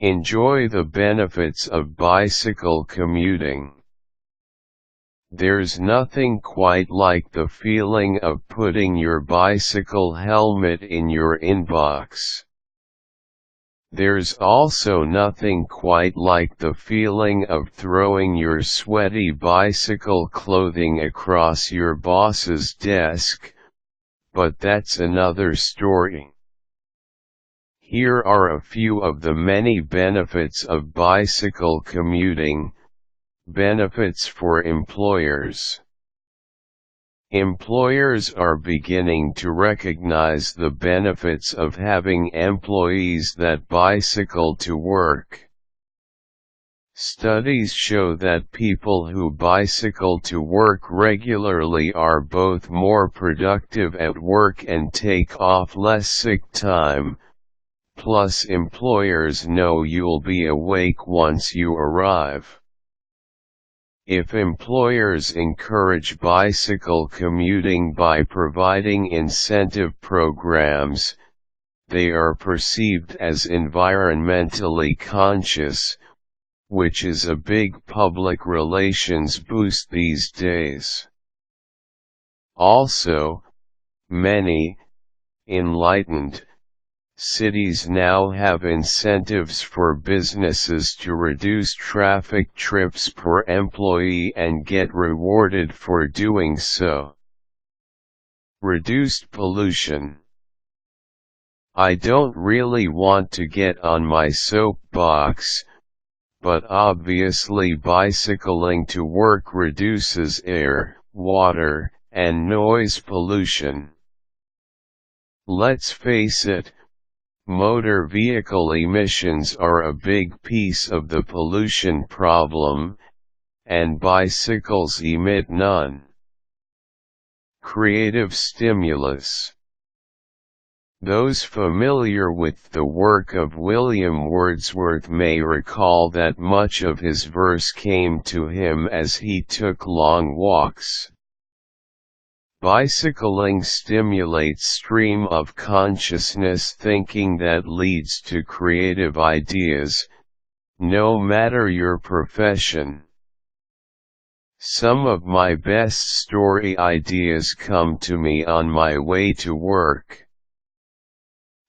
Enjoy the benefits of bicycle commuting. There's nothing quite like the feeling of putting your bicycle helmet in your inbox. There's also nothing quite like the feeling of throwing your sweaty bicycle clothing across your boss's desk, but that's another story. Here are a few of the many benefits of bicycle commuting. Benefits for employers. Employers are beginning to recognize the benefits of having employees that bicycle to work. Studies show that people who bicycle to work regularly are both more productive at work and take off less sick time. Plus, employers know you'll be awake once you arrive. If employers encourage bicycle commuting by providing incentive programs, they are perceived as environmentally conscious, which is a big public relations boost these days. Also, many enlightened cities now have incentives for businesses to reduce traffic trips per employee and get rewarded for doing so. Reduced pollution. I don't really want to get on my soapbox, but obviously bicycling to work reduces air, water, and noise pollution. Let's face it, motor vehicle emissions are a big piece of the pollution problem, and bicycles emit none. Creative stimulus. Those familiar with the work of William Wordsworth may recall that much of his verse came to him as he took long walks. Bicycling stimulates stream of consciousness thinking that leads to creative ideas, no matter your profession. Some of my best story ideas come to me on my way to work.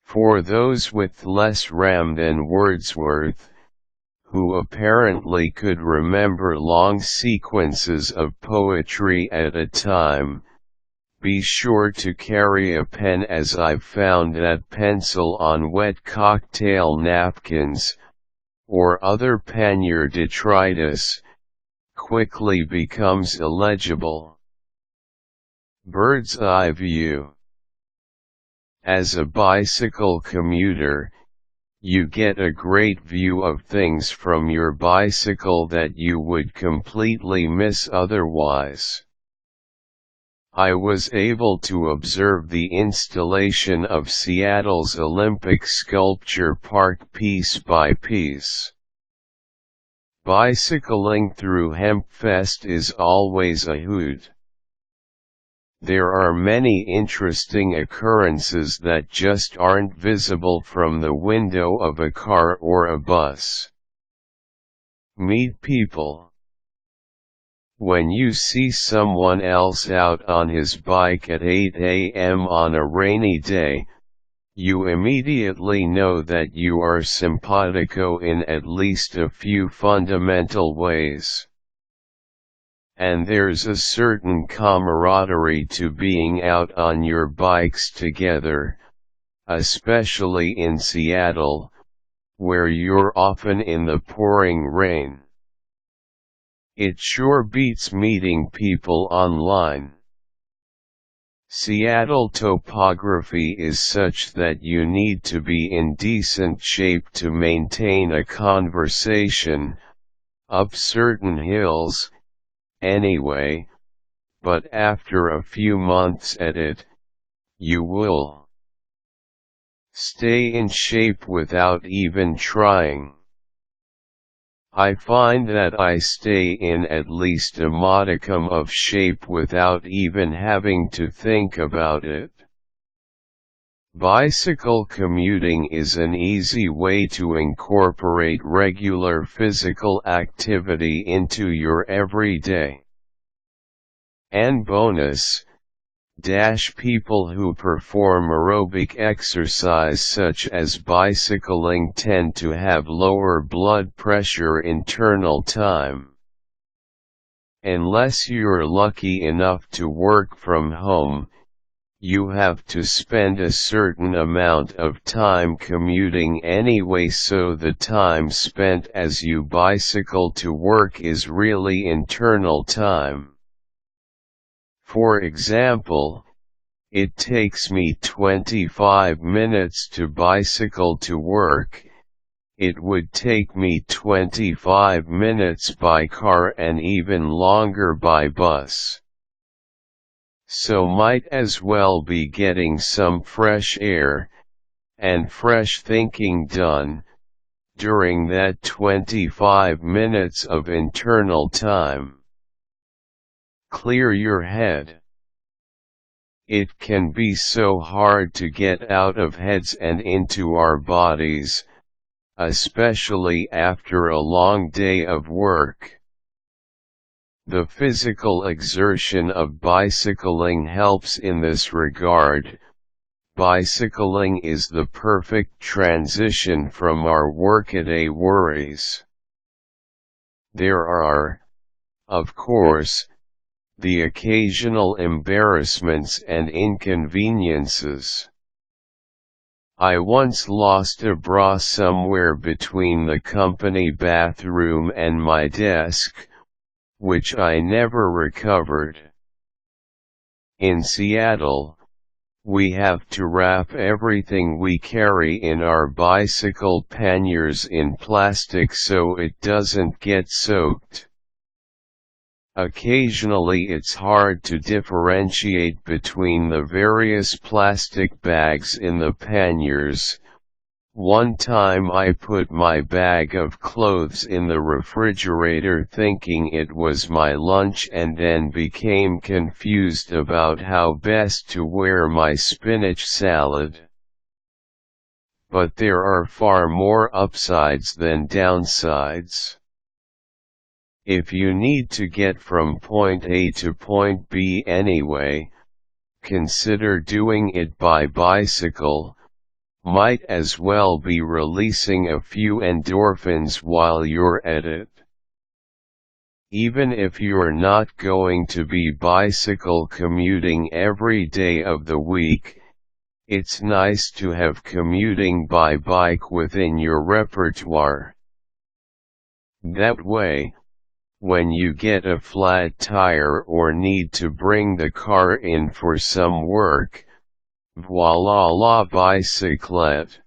For those with less RAM than Wordsworth, who apparently could remember long sequences of poetry at a time, be sure to carry a pen, as I've found that pencil on wet cocktail napkins, or other pannier detritus, quickly becomes illegible. Bird's eye view. As a bicycle commuter, you get a great view of things from your bicycle that you would completely miss otherwise. I was able to observe the installation of Seattle's Olympic sculpture park piece by piece. Bicycling through Hempfest is always a hoot. There are many interesting occurrences that just aren't visible from the window of a car or a bus. Meet people. When you see someone else out on his bike at 8 a.m. on a rainy day, you immediately know that you are simpatico in at least a few fundamental ways. And there's a certain camaraderie to being out on your bikes together, especially in Seattle, where you're often in the pouring rain. It sure beats meeting people online. Seattle topography is such that you need to be in decent shape to maintain a conversation, up certain hills, anyway, but after a few months at it, you will stay in shape without even trying. I find that I stay in at least a modicum of shape without even having to think about it. Bicycle commuting is an easy way to incorporate regular physical activity into your everyday. And bonus, people who perform aerobic exercise such as bicycling tend to have lower blood pressure internal time. Unless you're lucky enough to work from home, you have to spend a certain amount of time commuting anyway, so the time spent as you bicycle to work is really internal time. For example, it takes me 25 minutes to bicycle to work. It would take me 25 minutes by car and even longer by bus. So might as well be getting some fresh air and fresh thinking done during that 25 minutes of internal time. Clear your head. It can be so hard to get out of heads and into our bodies, especially after a long day of work. The physical exertion of bicycling helps in this regard. Bicycling is the perfect transition from our workaday worries. There are, of course, the occasional embarrassments and inconveniences. I once lost a bra somewhere between the company bathroom and my desk, which I never recovered. In Seattle, we have to wrap everything we carry in our bicycle panniers in plastic so it doesn't get soaked. Occasionally it's hard to differentiate between the various plastic bags in the panniers. One time I put my bag of clothes in the refrigerator thinking it was my lunch and then became confused about how best to wear my spinach salad. But there are far more upsides than downsides. If you need to get from point A to point B anyway, consider doing it by bicycle. Might as well be releasing a few endorphins while you're at it. Even if you're not going to be bicycle commuting every day of the week, it's nice to have commuting by bike within your repertoire. That way, when you get a flat tire or need to bring the car in for some work, voila la bicyclette.